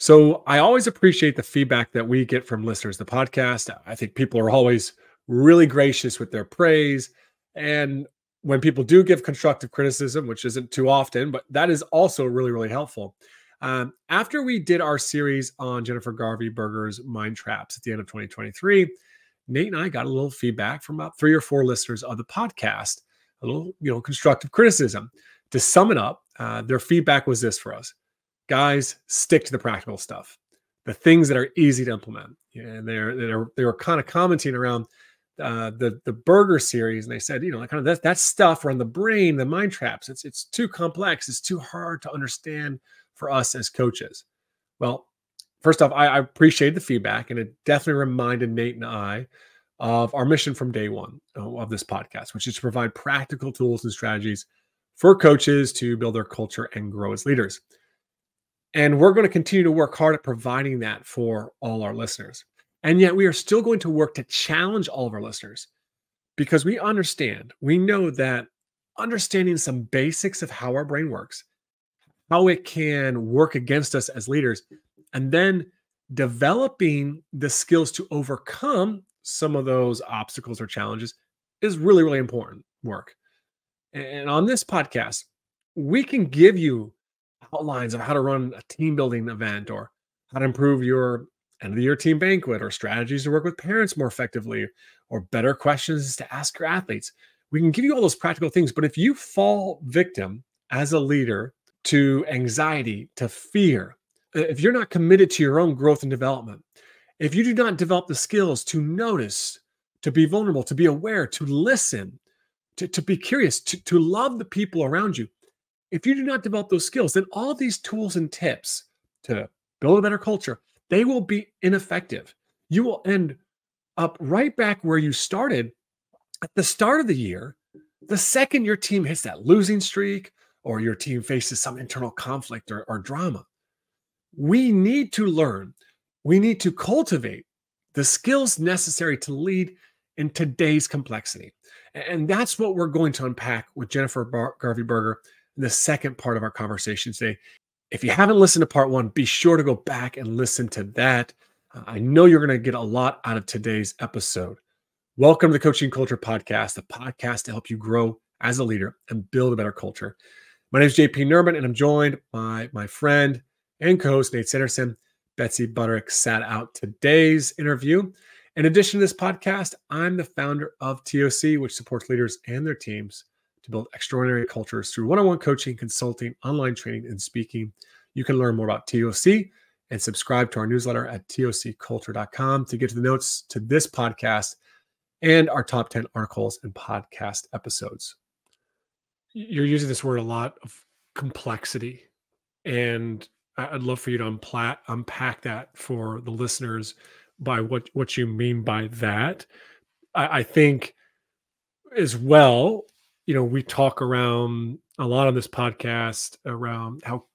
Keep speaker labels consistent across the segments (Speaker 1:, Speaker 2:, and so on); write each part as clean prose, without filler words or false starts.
Speaker 1: So I always appreciate the feedback that we get from listeners of the podcast. I think people are always really gracious with their praise. And when people do give constructive criticism, which isn't too often, but that is also really, really helpful. After we did our series on Jennifer Garvey Berger's Mind Traps at the end of 2023, Nate and I got a little feedback from about 3 or 4 listeners of the podcast, a little, constructive criticism. To sum it up, their feedback was this for us: guys, stick to the practical stuff, the things that are easy to implement. And they were kind of commenting around the Burger series, and they said, kind of that stuff around the brain, the mind traps. It's too complex. It's too hard to understand for us as coaches. Well, first off, I appreciate the feedback, and it definitely reminded Nate and I of our mission from day one of this podcast, which is to provide practical tools and strategies for coaches to build their culture and grow as leaders. And we're going to continue to work hard at providing that for all our listeners. And yet we are still going to work to challenge all of our listeners, because we know that understanding some basics of how our brain works, how it can work against us as leaders, and then developing the skills to overcome some of those obstacles or challenges is really, really important work. And on this podcast, we can give you outlines of how to run a team building event, or how to improve your end of the year team banquet, or strategies to work with parents more effectively, or better questions to ask your athletes. We can give you all those practical things. But if you fall victim as a leader to anxiety, to fear, if you're not committed to your own growth and development, if you do not develop the skills to notice, to be vulnerable, to be aware, to listen, to be curious, to love the people around you, if you do not develop those skills, then all these tools and tips to build a better culture, they will be ineffective. You will end up right back where you started at the start of the year, the second your team hits that losing streak, or your team faces some internal conflict or drama. We need to learn, we need to cultivate the skills necessary to lead in today's complexity. And that's what we're going to unpack with Jennifer Garvey Berger in the second part of our conversation today. If you haven't listened to part 1, be sure to go back and listen to that. I know you're going to get a lot out of today's episode. Welcome to the Coaching Culture Podcast, the podcast to help you grow as a leader and build a better culture. My name is JP Nerman, and I'm joined by my friend and co-host Nate Sanderson. Betsy Butterick sat out today's interview. In addition to this podcast, I'm the founder of TOC, which supports leaders and their teams to build extraordinary cultures through one-on-one coaching, consulting, online training, and speaking. You can learn more about TOC and subscribe to our newsletter at tocculture.com to get to the notes to this podcast and our top 10 articles and podcast episodes. You're using this word a lot, of complexity, and I'd love for you to unpack that for the listeners by what you mean by that. I think as well, we talk around a lot of this podcast around how,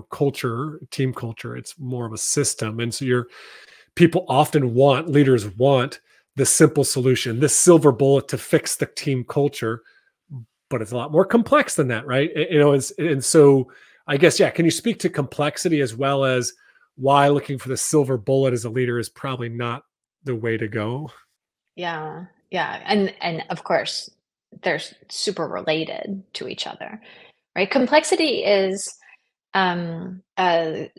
Speaker 1: culture, team culture, it's more of a system. And so leaders want the simple solution, the silver bullet to fix the team culture, but it's a lot more complex than that, right? And so I guess, yeah, can you speak to complexity as well as why looking for the silver bullet as a leader is probably not the way to go?
Speaker 2: Yeah. And of course, they're super related to each other, right? Complexity is a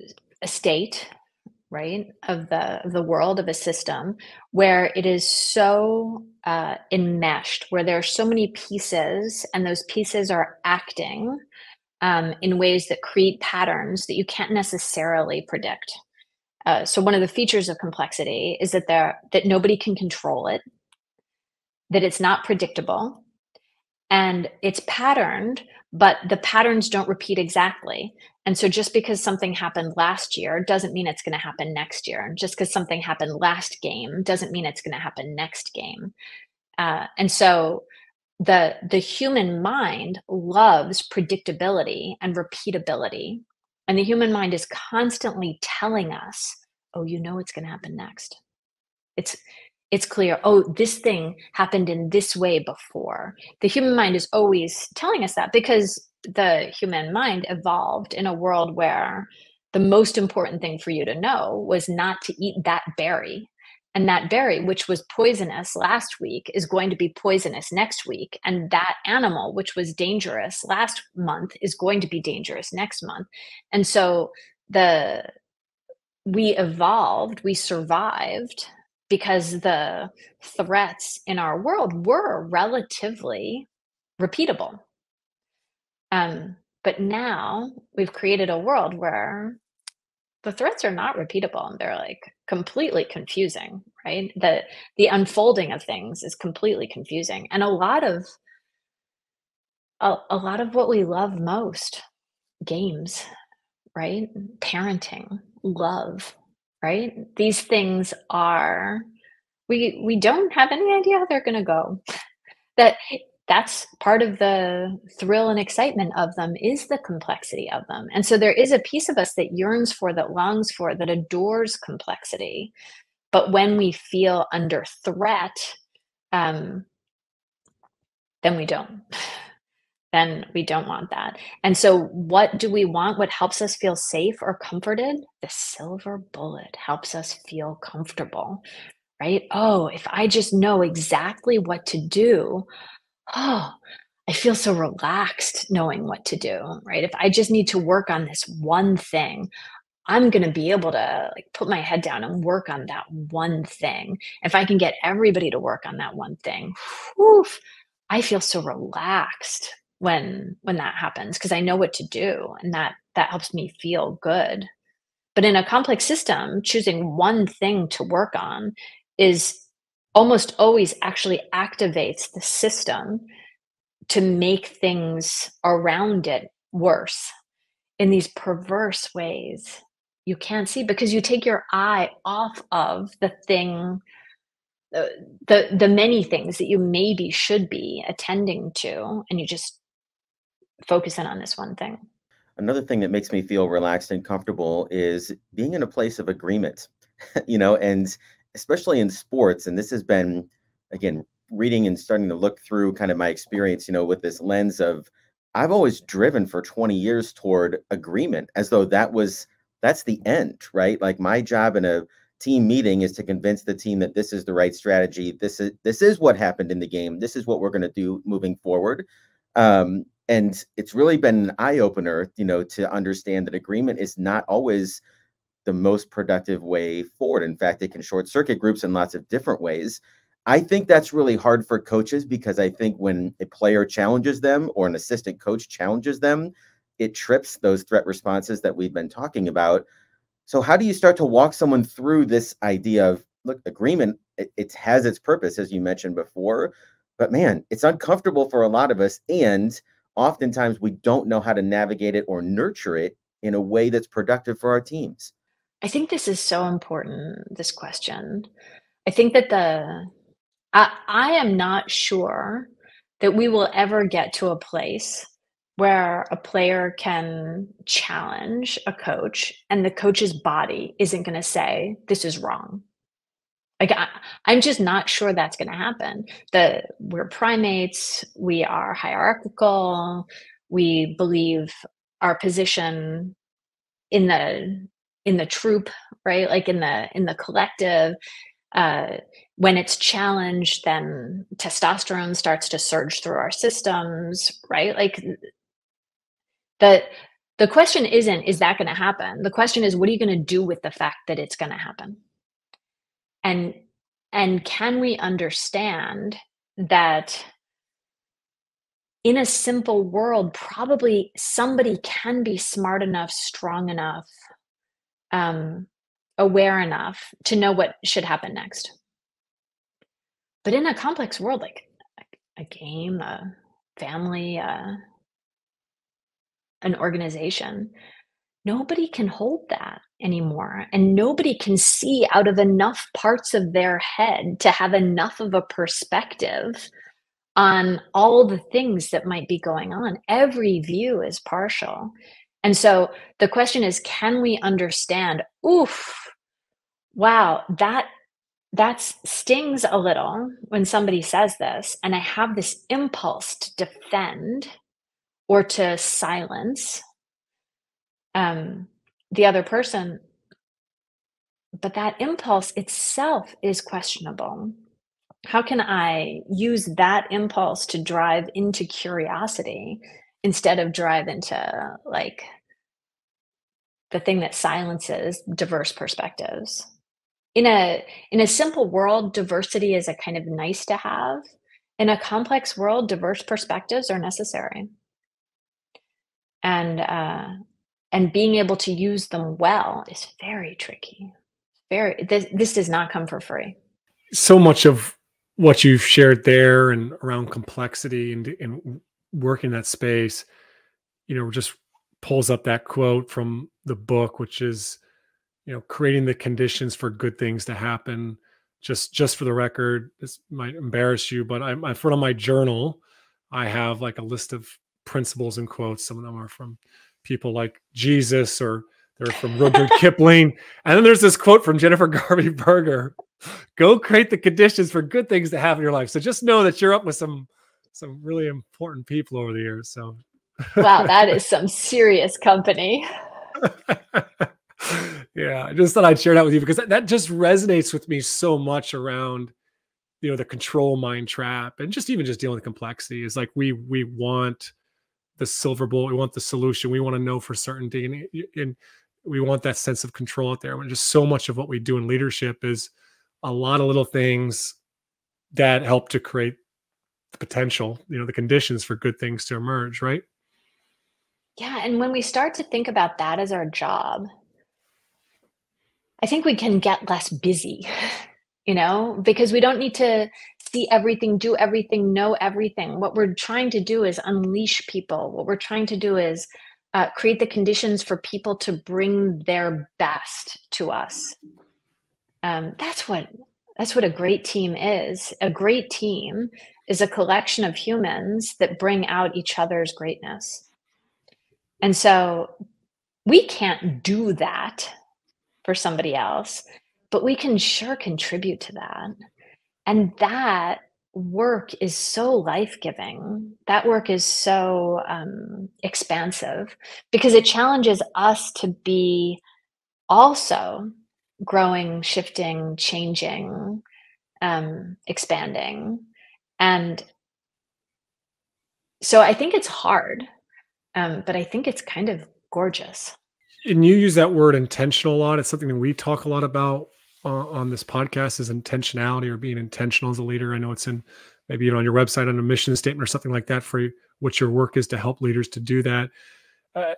Speaker 2: state, right, of the world, of a system where it is so enmeshed, where there are so many pieces, and those pieces are acting in ways that create patterns that you can't necessarily predict. So one of the features of complexity is that nobody can control it, that it's not predictable, and it's patterned, but the patterns don't repeat exactly. And so just because something happened last year doesn't mean it's going to happen next year. And just because something happened last game doesn't mean it's going to happen next game. And so the human mind loves predictability and repeatability. And the human mind is constantly telling us, oh, it's going to happen next. It's clear, oh, this thing happened in this way before. The human mind is always telling us that because the human mind evolved in a world where the most important thing for you to know was not to eat that berry. And that berry, which was poisonous last week, is going to be poisonous next week. And that animal, which was dangerous last month, is going to be dangerous next month. And so the we evolved, we survived because the threats in our world were relatively repeatable. But now we've created a world where the threats are not repeatable and they're like completely confusing, right? The unfolding of things is completely confusing. And a lot of what we love most, games, right? Parenting, love, right? These things are we don't have any idea how they're going to go. That that's part of the thrill and excitement of them is the complexity of them. And so there is a piece of us that yearns for, that longs for, that adores complexity. But when we feel under threat, um, then we don't. Then we don't want that. And so what do we want? What helps us feel safe or comforted? The silver bullet helps us feel comfortable, right? Oh, if I just know exactly what to do, oh, I feel so relaxed knowing what to do, right? If I just need to work on this one thing, I'm going to be able to like put my head down and work on that one thing. If I can get everybody to work on that one thing, whew, I feel so relaxed when that happens because I know what to do, and that helps me feel good. But in a complex system, choosing one thing to work on is almost always actually activates the system to make things around it worse in these perverse ways you can't see because you take your eye off of the thing, the many things that you maybe should be attending to, and you just focus in on this one thing.
Speaker 3: Another thing that makes me feel relaxed and comfortable is being in a place of agreement, and especially in sports. And this has been, again, reading and starting to look through kind of my experience, with this lens of I've always driven for 20 years toward agreement as though that's the end, right? Like my job in a team meeting is to convince the team that this is the right strategy. This is what happened in the game. This is what we're going to do moving forward. And it's really been an eye opener, to understand that agreement is not always the most productive way forward. In fact, it can short circuit groups in lots of different ways. I think that's really hard for coaches because I think when a player challenges them or an assistant coach challenges them, it trips those threat responses that we've been talking about. So how do you start to walk someone through this idea of, look, agreement, it has its purpose, as you mentioned before, but man, it's uncomfortable for a lot of us. And oftentimes we don't know how to navigate it or nurture it in a way that's productive for our teams.
Speaker 2: I think this is so important, this question. I think that I am not sure that we will ever get to a place where a player can challenge a coach and the coach's body isn't going to say, this is wrong. Like I'm just not sure that's going to happen. We're primates, we are hierarchical, we believe our position in the troop, right? Like in the collective. Uh, when it's challenged, then testosterone starts to surge through our systems, right? Like the the question isn't, is that going to happen? The question is, what are you going to do with the fact that it's going to happen? And can we understand that in a simple world, probably somebody can be smart enough, strong enough, um, aware enough to know what should happen next. But in a complex world, like a game, a family, an organization, nobody can hold that anymore. And nobody can see out of enough parts of their head to have enough of a perspective on all the things that might be going on. Every view is partial. And so the question is, can we understand, oof, wow, that stings a little when somebody says this, and I have this impulse to defend or to silence. the other person, but that impulse itself is questionable. How can I use that impulse to drive into curiosity instead of drive into like the thing that silences diverse perspectives? In a simple world, diversity is a kind of nice to have. In a complex world, diverse perspectives are necessary. And being able to use them well is very tricky. This does not come for free.
Speaker 1: So much of what you've shared there and around complexity and working that space, just pulls up that quote from the book, which is, creating the conditions for good things to happen. Just for the record, this might embarrass you, but I front of my journal, I have like a list of principles and quotes. Some of them are from people like Jesus, or they're from Rudyard Kipling. And then there's this quote from Jennifer Garvey Berger: "Go create the conditions for good things to happen in your life." So just know that you're up with some really important people over the years. So
Speaker 2: wow, that is some serious company.
Speaker 1: Yeah, I just thought I'd share that with you because that just resonates with me so much around, the control mind trap, and just even just dealing with complexity is like we want the silver bullet, we want the solution, we want to know for certainty, and we want that sense of control out there. When just so much of what we do in leadership is a lot of little things that help to create the potential, the conditions for good things to emerge, right?
Speaker 2: Yeah, and when we start to think about that as our job, I think we can get less busy, because we don't need to see everything, do everything, know everything. What we're trying to do is unleash people. What we're trying to do is create the conditions for people to bring their best to us. That's what a great team is. A great team is a collection of humans that bring out each other's greatness. And so we can't do that for somebody else, but we can sure contribute to that. And that work is so life-giving. That work is so expansive because it challenges us to be also growing, shifting, changing, expanding. And so I think it's hard, but I think it's kind of gorgeous.
Speaker 1: And you use that word intentional a lot. It's something that we talk a lot about on this podcast, is intentionality, or being intentional as a leader. I know it's in maybe on your website on a mission statement or something like that for what your work is to help leaders to do that. I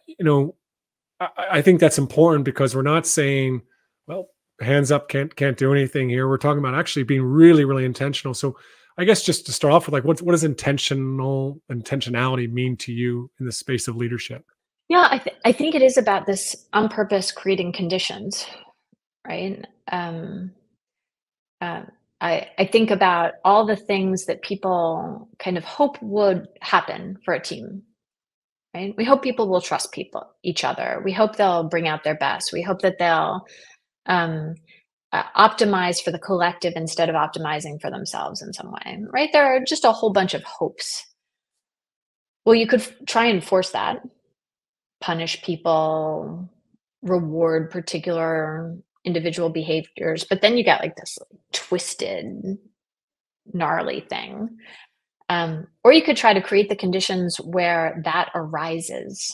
Speaker 1: think that's important because we're not saying, well, hands up, can't do anything here. We're talking about actually being really, really intentional. So I guess just to start off with, like, what does intentionality mean to you in the space of leadership?
Speaker 2: Yeah, I think it is about this on purpose creating conditions, right? Uh, I think about all the things that people kind of hope would happen for a team, right? We hope people will trust each other. We hope they'll bring out their best. We hope that they'll um, optimize for the collective instead of optimizing for themselves in some way, right? There are just a whole bunch of hopes. Well, you could try and force that, punish people, reward particular individual behaviors, but then you got like this twisted, gnarly thing. Or you could try to create the conditions where that arises.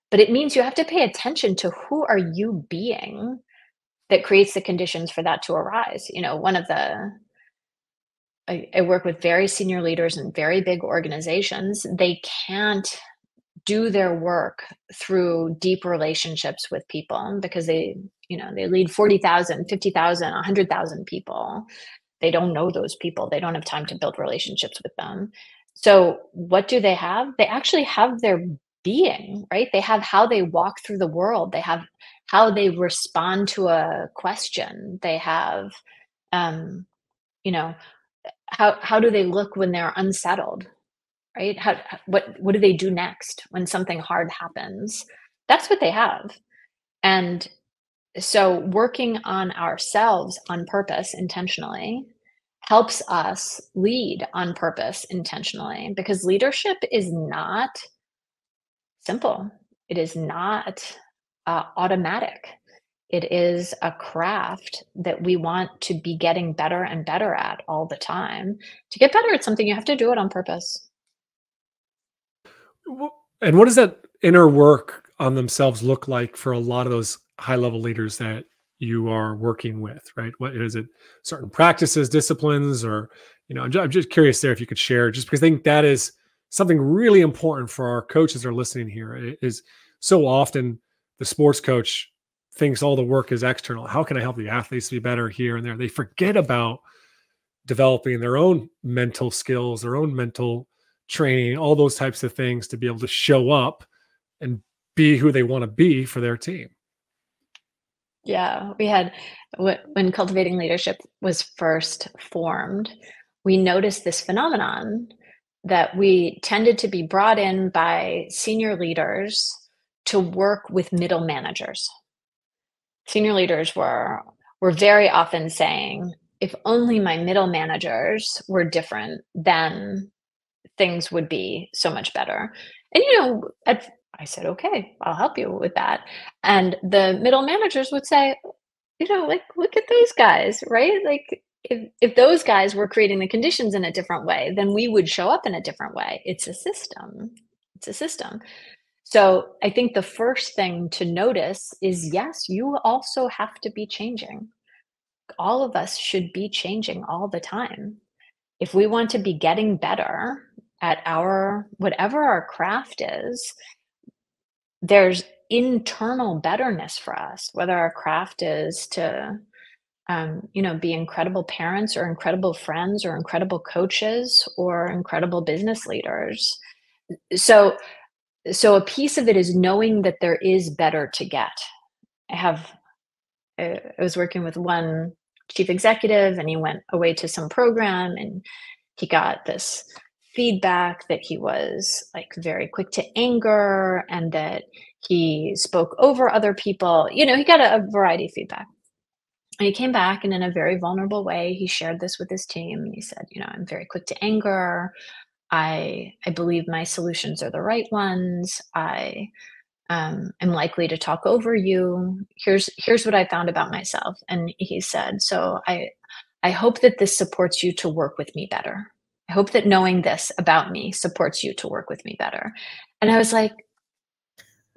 Speaker 2: But it means you have to pay attention to who are you being that creates the conditions for that to arise. I work with very senior leaders in very big organizations. They can't do their work through deep relationships with people because they lead 40,000, 50,000, 100,000 people. They don't know those people. They don't have time to build relationships with them. So what do they have? They actually have their being, right? They have how they walk through the world. They have how they respond to a question. They have, you know, how do they look when they're unsettled, right? What do they do next when something hard happens? That's what they have. And so working on ourselves on purpose intentionally helps us lead on purpose intentionally, because leadership is not simple. It is not automatic. It is a craft that we want to be getting better and better at all the time. To get better at something, you have to do it on purpose.
Speaker 1: And what does that inner work on themselves look like for a lot of those high level leaders that you are working with, right? What is it? Certain practices, disciplines, or I'm just curious there if you could share, just because I think that is something really important for our coaches that are listening here. It is so often the sports coach thinks all the work is external. How can I help the athletes be better here and there? They forget about developing their own mental skills, their own mental training, all those types of things to be able to show up and be who they want to be for their team.
Speaker 2: Yeah, we had when cultivating leadership was first formed, we noticed this phenomenon that we tended to be brought in by senior leaders to work with middle managers. Senior leaders were very often saying, if only my middle managers were different, then things would be so much better. And I said, okay, I'll help you with that. And the middle managers would say, like, look at those guys, right? Like, if those guys were creating the conditions in a different way, then we would show up in a different way. It's a system. It's a system. So I think the first thing to notice is, yes, you also have to be changing. All of us should be changing all the time. If we want to be getting better at our whatever our craft is, there's internal betterness for us, whether our craft is to be incredible parents or incredible friends or incredible coaches or incredible business leaders. So a piece of it is knowing that there is better to get. I was working with one chief executive, and he went away to some program, and he got this feedback that he was like very quick to anger and that he spoke over other people. He got a variety of feedback. And he came back, and in a very vulnerable way, he shared this with his team. And he said, I'm very quick to anger. I believe my solutions are the right ones. I am likely to talk over you. Here's what I found about myself. And he said, so I hope that this supports you to work with me better. I hope that knowing this about me supports you to work with me better. And I was like,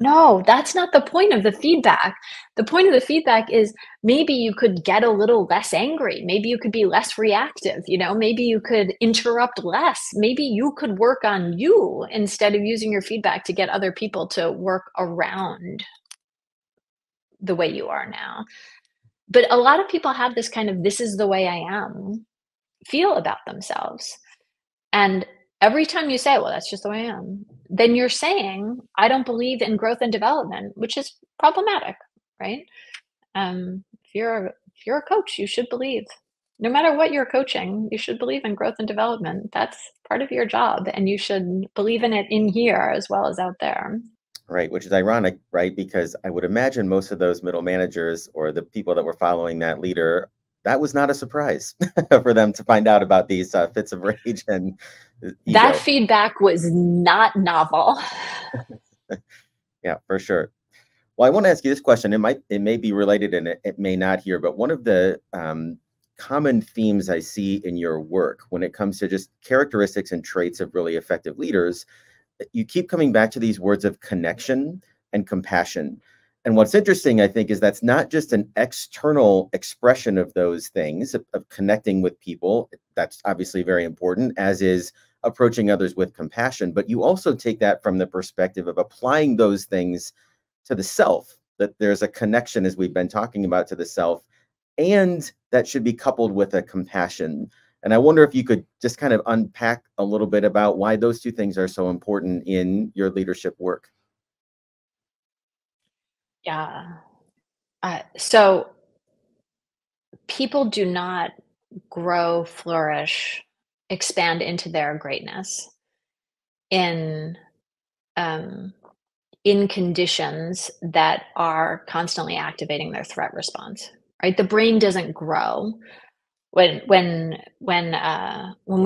Speaker 2: no, that's not the point of the feedback. The point of the feedback is maybe you could get a little less angry. Maybe you could be less reactive. Maybe you could interrupt less. Maybe you could work on you instead of using your feedback to get other people to work around the way you are now. But a lot of people have this kind of, this is the way I am, feel about themselves. And every time you say, well, that's just the way I am, then you're saying, I don't believe in growth and development, which is problematic, right? If you're a coach, you should believe, no matter what you're coaching, you should believe in growth and development. That's part of your job, and you should believe in it in here as well as out there.
Speaker 3: Right, which is ironic, right? Because I would imagine most of those middle managers or the people that were following that leader, that was not a surprise for them to find out about these fits of rage and ego.
Speaker 2: That feedback was not novel.
Speaker 3: Yeah, for sure. Well, I want to ask you this question. It may be related and it may not here, but one of the common themes I see in your work when it comes to just characteristics and traits of really effective leaders, you keep coming back to these words of connection and compassion. And what's interesting, I think, is that's not just an external expression of those things, of connecting with people. That's obviously very important, as is approaching others with compassion. But you also take that from the perspective of applying those things to the self, that there's a connection, as we've been talking about, to the self, and that should be coupled with a compassion. And I wonder if you could just kind of unpack a little bit about why those two things are so important in your leadership work.
Speaker 2: Yeah. So people do not grow, flourish, expand into their greatness in conditions that are constantly activating their threat response. Right? The brain doesn't grow when we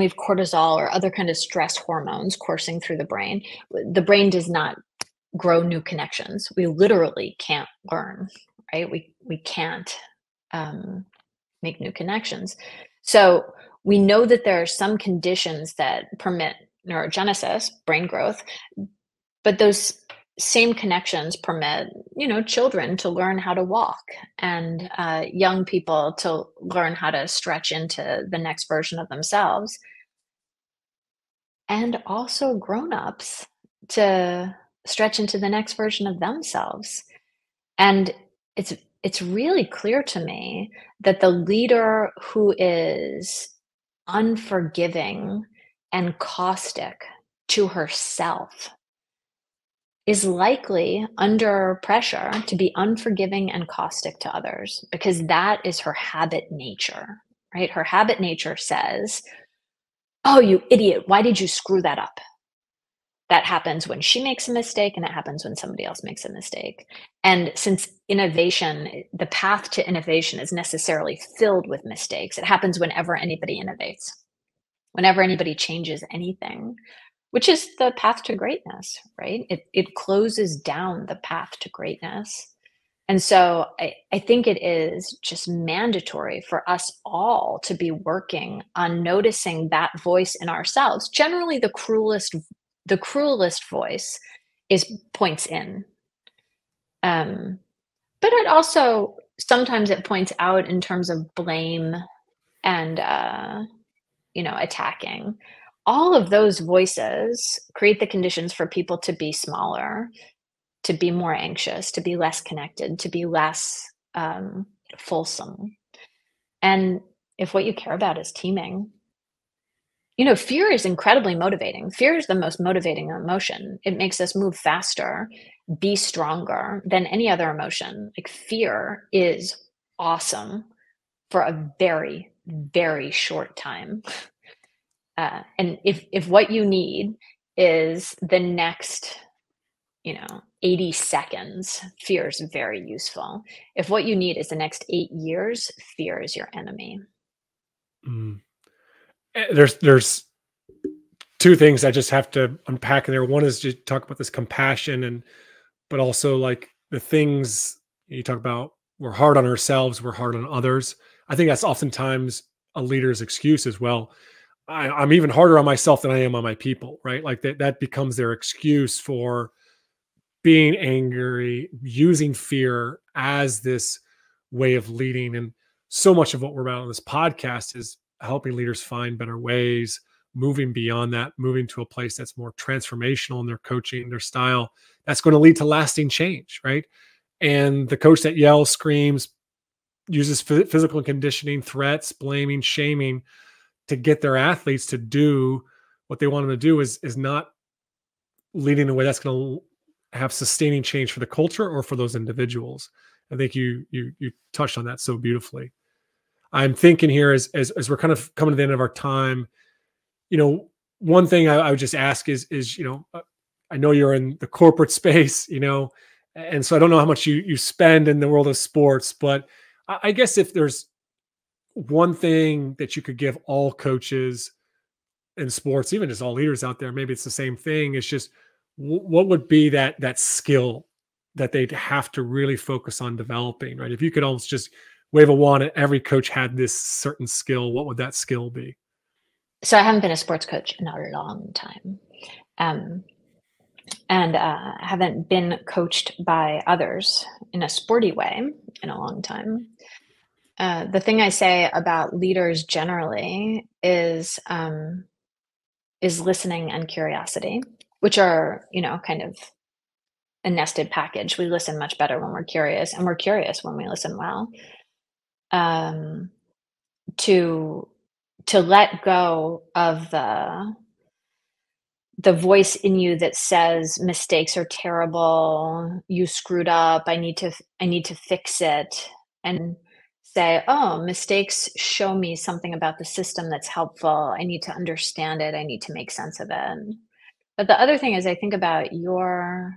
Speaker 2: have cortisol or other kind of stress hormones coursing through the brain. The brain does not grow new connections. We literally can't learn, right? We can't make new connections. So we know that there are some conditions that permit neurogenesis, brain growth, but those same connections permit, children to learn how to walk, and young people to learn how to stretch into the next version of themselves, and also grown-ups to stretch into the next version of themselves. And it's really clear to me that the leader who is unforgiving and caustic to herself is likely under pressure to be unforgiving and caustic to others, because that is her habit nature, right? Her habit nature says, "Oh, you idiot, why did you screw that up?" That happens when she makes a mistake, and it happens when somebody else makes a mistake. And since innovation, the path to innovation is necessarily filled with mistakes, it happens whenever anybody innovates, whenever anybody changes anything, which is the path to greatness, right? It closes down the path to greatness. And so I think it is just mandatory for us all to be working on noticing that voice in ourselves. Generally, the cruelest voice is points in. But it also sometimes it points out in terms of blame and attacking. All of those voices create the conditions for people to be smaller, to be more anxious, to be less connected, to be less fulsome. And if what you care about is teaming, fear is incredibly motivating. Fear is the most motivating emotion. It makes us move faster, be stronger than any other emotion. Like, fear is awesome for a very, very short time. And if what you need is the next, 80 seconds, fear is very useful. If what you need is the next 8 years, fear is your enemy.
Speaker 1: Mm. There's two things I just have to unpack in there. One is to talk about this compassion, but also like the things you talk about, we're hard on ourselves, we're hard on others. I think that's oftentimes a leader's excuse as well. I'm even harder on myself than I am on my people, right? Like that becomes their excuse for being angry, using fear as this way of leading. And so much of what we're about on this podcast is helping leaders find better ways, moving beyond that, moving to a place that's more transformational in their coaching, their style, that's going to lead to lasting change, right? And the coach that yells, screams, uses physical conditioning, threats, blaming, shaming to get their athletes to do what they want them to do is not leading the way that's going to have sustaining change for the culture or for those individuals. I think you touched on that so beautifully. I'm thinking here as we're kind of coming to the end of our time, one thing I would just ask is, I know you're in the corporate space, and so I don't know how much you spend in the world of sports, but I guess if there's one thing that you could give all coaches in sports, even just all leaders out there, maybe it's the same thing. It's just what would be that skill that they'd have to really focus on developing, right? If you could almost just wave a wand and every coach had this certain skill, what would that skill be?
Speaker 2: So I haven't been a sports coach in a long time, and haven't been coached by others in a sporty way in a long time. The thing I say about leaders generally is listening and curiosity, which are, kind of a nested package. We listen much better when we're curious, and we're curious when we listen well. To let go of the voice in you that says mistakes are terrible, you screwed up, I need to fix it, and say, oh, mistakes show me something about the system that's helpful, I need to understand it, I need to make sense of it. But the other thing is, I think about your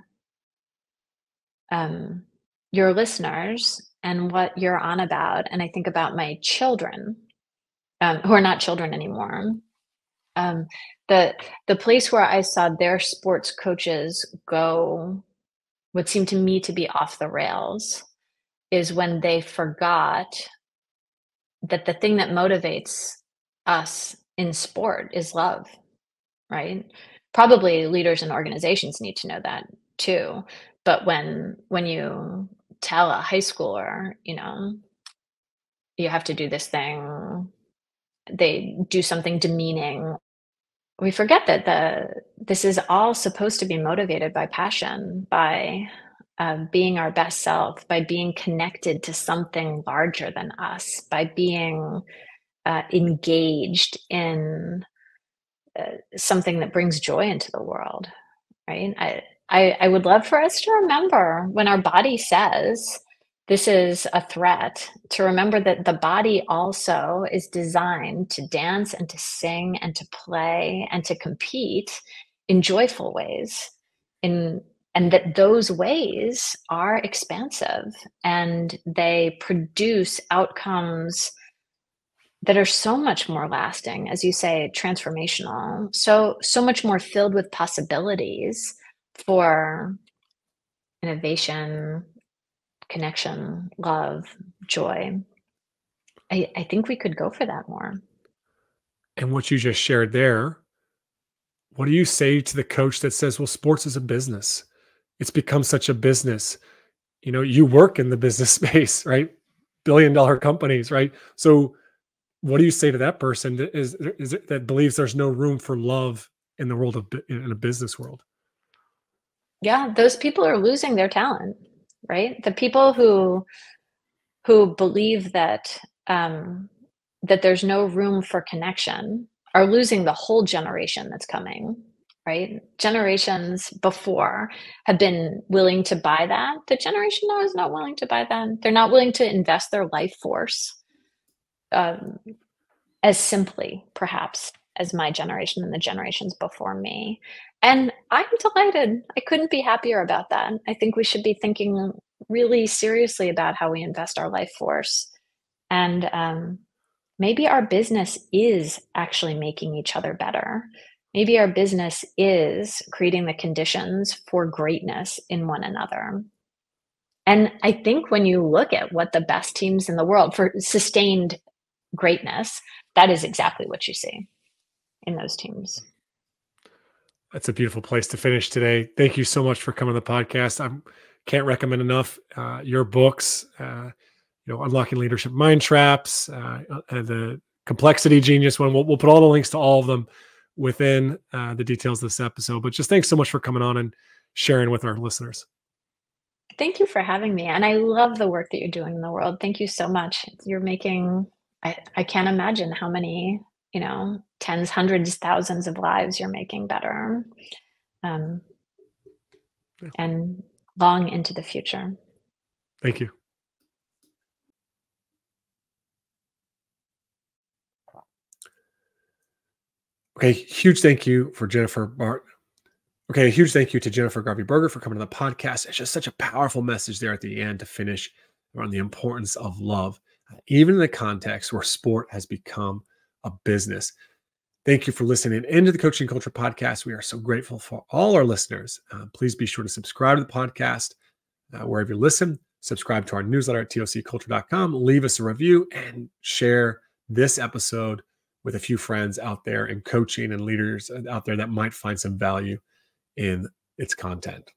Speaker 2: listeners and what you're on about, and I think about my children, who are not children anymore. The place where I saw their sports coaches go what seemed to me to be off the rails is when they forgot that the thing that motivates us in sport is love, right? Probably leaders and organizations need to know that too. But when you tell a high schooler, you have to do this thing, they do something demeaning. We forget that this is all supposed to be motivated by passion, by being our best self, by being connected to something larger than us, by being engaged in something that brings joy into the world, right? I would love for us to remember when our body says this is a threat, to remember that the body also is designed to dance and to sing and to play and to compete in joyful ways, in and that those ways are expansive and they produce outcomes that are so much more lasting, as you say, transformational, so much more filled with possibilities for innovation, connection, love, joy. I think we could go for that more.
Speaker 1: And what you just shared there, what do you say to the coach that says, well, sports is a business? It's become such a business. You work in the business space, right? Billion-dollar companies, right? So what do you say to that person that believes there's no room for love in the world in a business world?
Speaker 2: Yeah, those people are losing their talent, right? The people who believe that that there's no room for connection are losing the whole generation that's coming, right? Generations before have been willing to buy that. The generation now is not willing to buy that. They're not willing to invest their life force um, as simply, perhaps, as my generation and the generations before me. And I'm delighted. I couldn't be happier about that. I think we should be thinking really seriously about how we invest our life force. And maybe our business is actually making each other better. Maybe our business is creating the conditions for greatness in one another. And I think when you look at what the best teams in the world for sustained greatness, that is exactly what you see in those teams.
Speaker 1: That's a beautiful place to finish today. Thank you so much for coming to the podcast. I can't recommend enough your books, Unlocking Leadership Mind Traps, and the Complexity Genius one. We'll put all the links to all of them within the details of this episode. But just thanks so much for coming on and sharing with our listeners.
Speaker 2: Thank you for having me. And I love the work that you're doing in the world. Thank you so much. You're making, I can't imagine how many, tens, hundreds, thousands of lives you're making better. And long into the future.
Speaker 1: Thank you. Okay, huge thank you for Jennifer. Okay, a huge thank you to Jennifer Garvey Berger for coming to the podcast. It's just such a powerful message there at the end to finish on the importance of love, even in the context where sport has become a business. Thank you for listening into the Coaching Culture Podcast. We are so grateful for all our listeners. Please be sure to subscribe to the podcast wherever you listen. Subscribe to our newsletter at tocculture.com. Leave us a review and share this episode with a few friends out there in coaching and leaders out there that might find some value in its content.